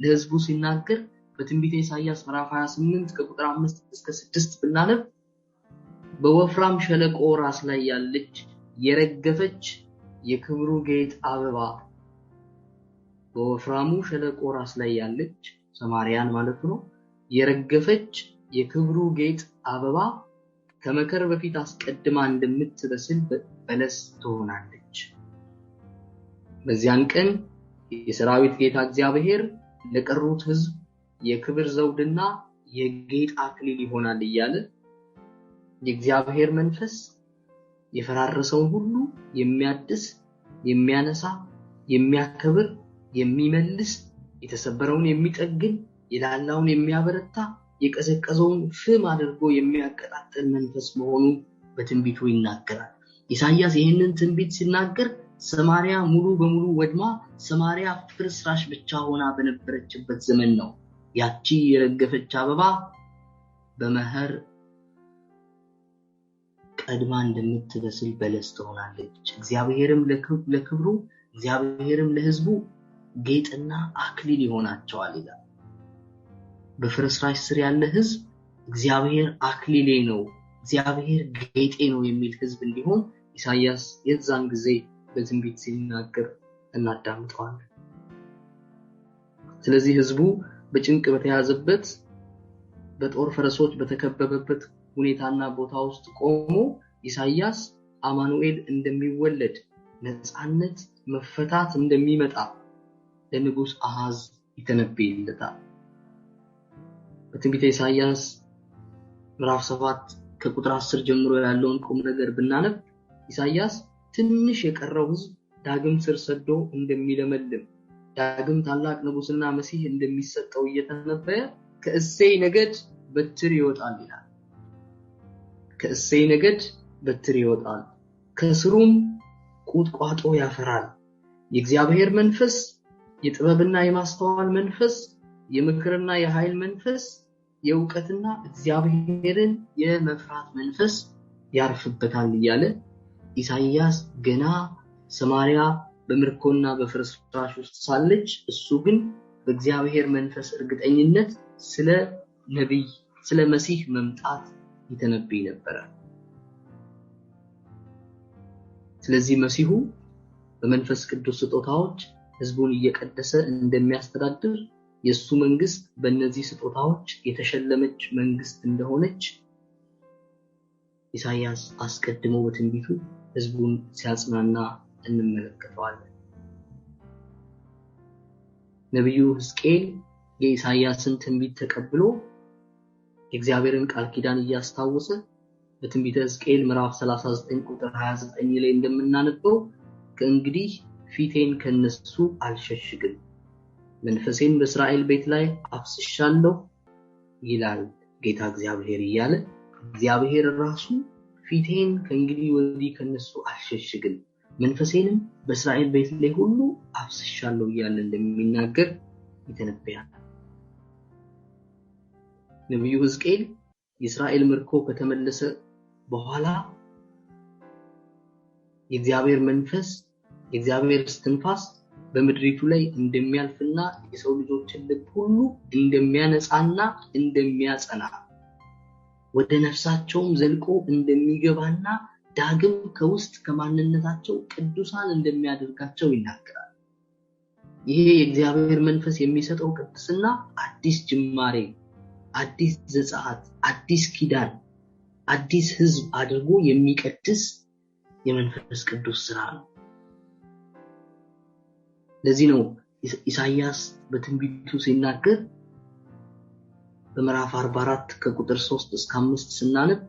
ለህዝቡ ሲናገር በትንቢተ ኢሳይያስ ምዕራፍ 28 ከቁጥር 5 እስከ 6 ብናነብ በወፍራም ሸለቆ ራስ ላይ ያለች የረገፈች የክብሩ ጌጥ አበባ፣ በወፍራሙ ሸለቆ ራስ ላይ ያለች ሰማሪያን ማለት ነው፣ የረገፈች የክብሩ ጌጥ አበባ ከመከር በፊት አስቀድማ እንደምትበስል በለስ ትሆናለች። በዚያን ቀን የሰራዊት ጌታ እግዚአብሔር ለቀሩት ህዝብ የክብር ዘውድና የጌጥ አክሊል ይሆናል እያለ የእግዚአብሔር መንፈስ የፈራረሰውን ሁሉ የሚያድስ፣ የሚያነሳ፣ የሚያከብር፣ የሚመልስ፣ የተሰበረውን የሚጠግን፣ የላላውን የሚያበረታ፣ የቀዘቀዘውን ፍም አድርጎ የሚያቀጣጥል መንፈስ መሆኑን በትንቢቱ ይናገራል። ኢሳይያስ ይህንን ትንቢት ሲናገር ሰማሪያ ሙሉ በሙሉ ወድማ ሰማሪያ ፍርስራሽ ብቻ ሆና በነበረችበት ዘመን ነው። ያቺ የረገፈች አበባ በመኸር ቀድማ እንደምትበስል በለስ ትሆናለች። እግዚአብሔርም ለክብሩ እግዚአብሔርም ለሕዝቡ ጌጥና አክሊል ይሆናቸዋል ይላል። በፍርስራሽ ስር ያለ ሕዝብ እግዚአብሔር አክሊሌ ነው፣ እግዚአብሔር ጌጤ ነው የሚል ሕዝብ እንዲሆን ኢሳይያስ የዛን ጊዜ በትንቢት ሲናገር እናዳምጠዋለን። ስለዚህ ህዝቡ በጭንቅ በተያዘበት በጦር ፈረሶች በተከበበበት ሁኔታና ቦታ ውስጥ ቆሞ ኢሳይያስ አማኑኤል እንደሚወለድ ነፃነት መፈታት እንደሚመጣ ለንጉስ አሃዝ ይተነብይለታል። በትንቢተ ኢሳይያስ ምዕራፍ 7 ከቁጥር 10 ጀምሮ ያለውን ቁም ነገር ብናነብ ኢሳይያስ ትንሽ የቀረው ህዝብ ዳግም ስር ሰዶ እንደሚለመልም ዳግም ታላቅ ንጉስና መሲህ እንደሚሰጠው እየተነበየ ከእሴይ ነገድ በትር ይወጣል ይላል። ከእሴይ ነገድ በትር ይወጣል፣ ከስሩም ቁጥቋጦ ያፈራል። የእግዚአብሔር መንፈስ፣ የጥበብና የማስተዋል መንፈስ፣ የምክርና የኃይል መንፈስ፣ የእውቀትና እግዚአብሔርን የመፍራት መንፈስ ያርፍበታል እያለ ኢሳይያስ ገና ሰማርያ በምርኮና በፍርስራሽ ውስጥ ሳለች እሱ ግን በእግዚአብሔር መንፈስ እርግጠኝነት ስለ መሲህ መምጣት ይተነብይ ነበር። ስለዚህ መሲሁ በመንፈስ ቅዱስ ስጦታዎች ህዝቡን እየቀደሰ እንደሚያስተዳድር የሱ መንግስት በእነዚህ ስጦታዎች የተሸለመች መንግስት እንደሆነች ኢሳይያስ አስቀድሞ በትንቢቱ ህዝቡን ሲያጽናና እንመለከተዋለን። ነብዩ ሕዝቅኤል የኢሳይያስን ትንቢት ተቀብሎ የእግዚአብሔርን ቃል ኪዳን እያስታወሰ በትንቢተ ሕዝቅኤል ምዕራፍ 39 ቁጥር 29 ላይ እንደምናነበው ከእንግዲህ ፊቴን ከነሱ አልሸሽግም፣ መንፈሴን በእስራኤል ቤት ላይ አፍስሻለሁ ይላል ጌታ እግዚአብሔር እያለ እግዚአብሔር ራሱ ፊቴን ከእንግዲህ ወዲህ ከነሱ አልሸሽግም፣ መንፈሴንም በእስራኤል ቤት ላይ ሁሉ አፍስሻለሁ እያለ እንደሚናገር ይተነበያል። ነብዩ ሕዝቅኤል የእስራኤል ምርኮ ከተመለሰ በኋላ የእግዚአብሔር መንፈስ የእግዚአብሔር እስትንፋስ በምድሪቱ ላይ እንደሚያልፍና የሰው ልጆችን ልብ ሁሉ እንደሚያነጻና እንደሚያጸና ወደ ነፍሳቸውም ዘልቆ እንደሚገባና ዳግም ከውስጥ ከማንነታቸው ቅዱሳን እንደሚያደርጋቸው ይናገራል። ይሄ የእግዚአብሔር መንፈስ የሚሰጠው ቅድስና አዲስ ጅማሬ፣ አዲስ ዘጸአት፣ አዲስ ኪዳን፣ አዲስ ህዝብ አድርጎ የሚቀድስ የመንፈስ ቅዱስ ስራ ነው። ለዚህ ነው ኢሳይያስ በትንቢቱ ሲናገር በምዕራፍ 44 ከቁጥር 3 እስከ 5 ስናነብ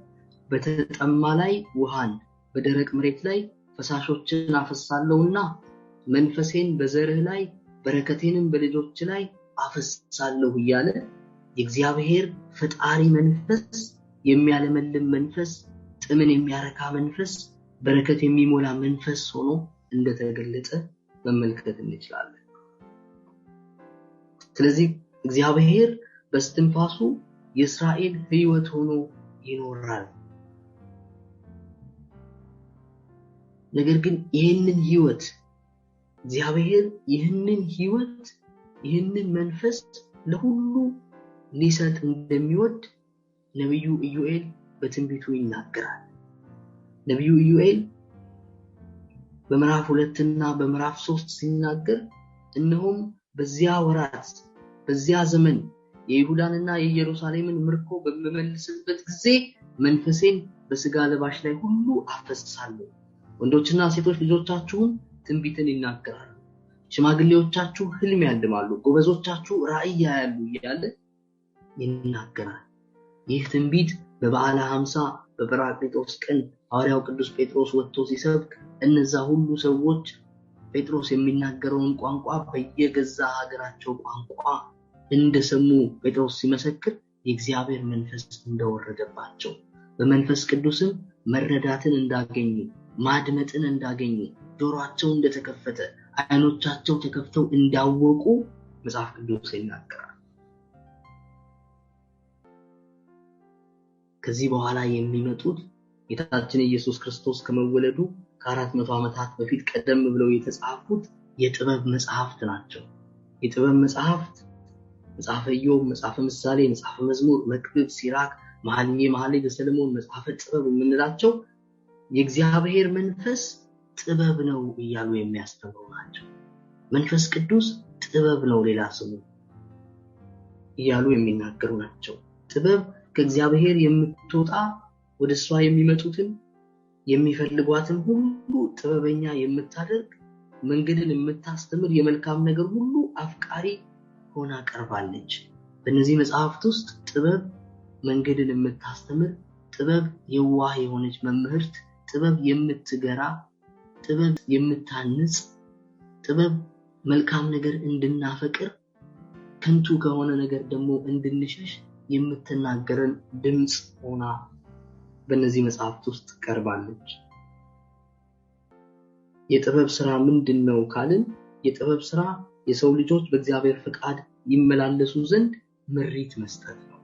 በተጠማ ላይ ውሃን በደረቅ መሬት ላይ ፈሳሾችን አፈሳለሁና መንፈሴን በዘርህ ላይ በረከቴንም በልጆች ላይ አፈሳለሁ እያለ የእግዚአብሔር ፈጣሪ መንፈስ፣ የሚያለመልም መንፈስ፣ ጥምን የሚያረካ መንፈስ፣ በረከት የሚሞላ መንፈስ ሆኖ እንደተገለጸ መመልከት እንችላለን። ስለዚህ እግዚአብሔር በስትንፋሱ የእስራኤል ህይወት ሆኖ ይኖራል። ነገር ግን ይህንን ህይወት እግዚአብሔር ይህንን መንፈስ ለሁሉ ሊሰጥ እንደሚወድ ነብዩ ኢዩኤል በትንቢቱ ይናገራል። ነብዩ ኢዩኤል በምዕራፍ 2 እና በምዕራፍ 3 ሲናገር እነሆም በዚያ ወራት በዚያ ዘመን የይሁዳንና የኢየሩሳሌምን ምርኮ በመመልስበት ጊዜ መንፈሴን በስጋ ለባሽ ላይ ሁሉ አፈሳለሁ፣ ወንዶችና ሴቶች ልጆቻችሁም ትንቢትን ይናገራሉ፣ ሽማግሌዎቻችሁ ህልም ያልማሉ፣ ጎበዞቻችሁ ራእይ ያያሉ እያለ ይናገራል። ይህ ትንቢት በበዓለ 50 በጰራቅሊጦስ ቀን ሐዋርያው ቅዱስ ጴጥሮስ ወጥቶ ሲሰብክ እነዛ ሁሉ ሰዎች ጴጥሮስ የሚናገረውን ቋንቋ በየገዛ ሀገራቸው ቋንቋ እንደሰሙ ጴጥሮስ ሲመሰክር የእግዚአብሔር መንፈስ እንደወረደባቸው በመንፈስ ቅዱስም መረዳትን እንዳገኙ ማድመጥን እንዳገኙ ጆሮአቸው እንደተከፈተ አይኖቻቸው ተከፍተው እንዳወቁ መጽሐፍ ቅዱስ ይናገራል። ከዚህ በኋላ የሚመጡት ጌታችን ኢየሱስ ክርስቶስ ከመወለዱ ከ400 ዓመታት በፊት ቀደም ብለው የተጻፉት የጥበብ መጽሐፍት ናቸው። የጥበብ መጽሐፍት መጽሐፈ ኢዮብ፣ መጽሐፈ ምሳሌ፣ መጽሐፈ መዝሙር፣ መክብብ፣ ሲራክ፣ መኃልየ ዘሰሎሞን፣ መጽሐፈ ጥበብ የምንላቸው የእግዚአብሔር መንፈስ ጥበብ ነው እያሉ የሚያስተምሩ ናቸው። መንፈስ ቅዱስ ጥበብ ነው ሌላ ስሙ። እያሉ የሚናገሩ ናቸው። ጥበብ ከእግዚአብሔር የምትወጣ ወደ እሷ የሚመጡትን የሚፈልጓትን ሁሉ ጥበበኛ የምታደርግ መንገድን የምታስተምር የመልካም ነገር ሁሉ አፍቃሪ ሆና ቀርባለች። በእነዚህ መጽሐፍት ውስጥ ጥበብ መንገድን የምታስተምር፣ ጥበብ የዋህ የሆነች መምህርት፣ ጥበብ የምትገራ፣ ጥበብ የምታንጽ፣ ጥበብ መልካም ነገር እንድናፈቅር ከንቱ ከሆነ ነገር ደግሞ እንድንሸሽ የምትናገረን ድምጽ ሆና በእነዚህ መጽሐፍት ውስጥ ቀርባለች። የጥበብ ስራ ምንድነው ካልን የጥበብ ስራ የሰው ልጆች በእግዚአብሔር ፍቃድ ይመላለሱ ዘንድ ምሪት መስጠት ነው፣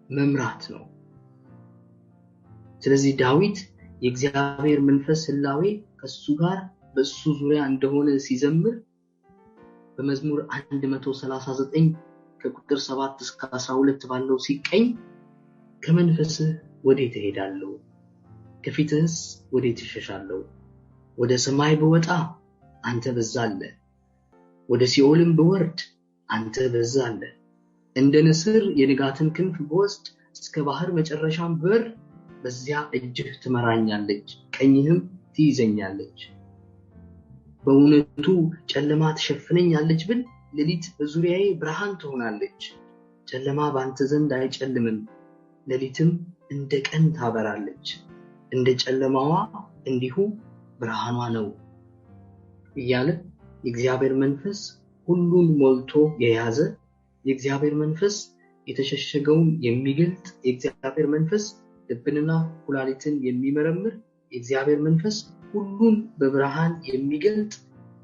መምራት ነው። ስለዚህ ዳዊት የእግዚአብሔር መንፈስ ህላዌ ከሱ ጋር በሱ ዙሪያ እንደሆነ ሲዘምር በመዝሙር 139 ከቁጥር 7 እስከ 12 ባለው ሲቀኝ ከመንፈስህ ወዴት እሄዳለሁ? ከፊትህስ ወዴት እሸሻለሁ? ወደ ሰማይ ብወጣ አንተ በዛለህ፣ ወደ ሲኦልም ብወርድ አንተ በዛለህ። እንደ ንስር የንጋትን ክንፍ ብወስድ እስከ ባህር መጨረሻም ብበር በዚያ እጅህ ትመራኛለች፣ ቀኝህም ትይዘኛለች። በእውነቱ ጨለማ ትሸፍነኛለች ብል ሌሊት በዙሪያዬ ብርሃን ትሆናለች። ጨለማ በአንተ ዘንድ አይጨልምም፣ ሌሊትም እንደ ቀን ታበራለች። እንደ ጨለማዋ እንዲሁ ብርሃኗ ነው እያለ የእግዚአብሔር መንፈስ ሁሉን ሞልቶ የያዘ፣ የእግዚአብሔር መንፈስ የተሸሸገውን የሚገልጥ፣ የእግዚአብሔር መንፈስ ልብንና ኩላሊትን የሚመረምር፣ የእግዚአብሔር መንፈስ ሁሉን በብርሃን የሚገልጥ፣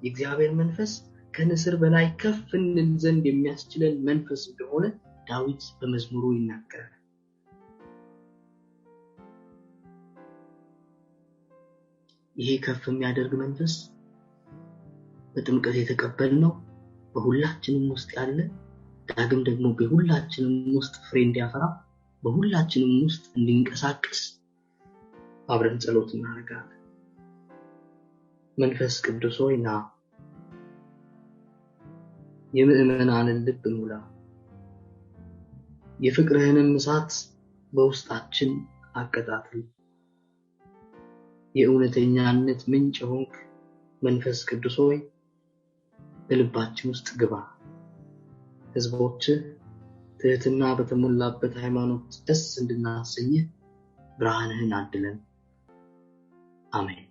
የእግዚአብሔር መንፈስ ከንስር በላይ ከፍ እንል ዘንድ የሚያስችለን መንፈስ እንደሆነ ዳዊት በመዝሙሩ ይናገራል። ይሄ ከፍ የሚያደርግ መንፈስ በጥምቀት የተቀበልነው በሁላችንም ውስጥ ያለ፣ ዳግም ደግሞ በሁላችንም ውስጥ ፍሬ እንዲያፈራ በሁላችንም ውስጥ እንዲንቀሳቀስ አብረን ጸሎት እናደርጋለን። መንፈስ ቅዱስ ሆይ ና፣ የምእመናንን ልብ ሙላ፣ የፍቅርህንም እሳት በውስጣችን አቀጣጥል። የእውነተኛነት ምንጭ ሆንክ መንፈስ ቅዱስ ሆይ በልባችን ውስጥ ግባ። ሕዝቦችህ ትህትና በተሞላበት ሃይማኖት ደስ እንድናሰኝህ ብርሃንህን አድለን። አሜን።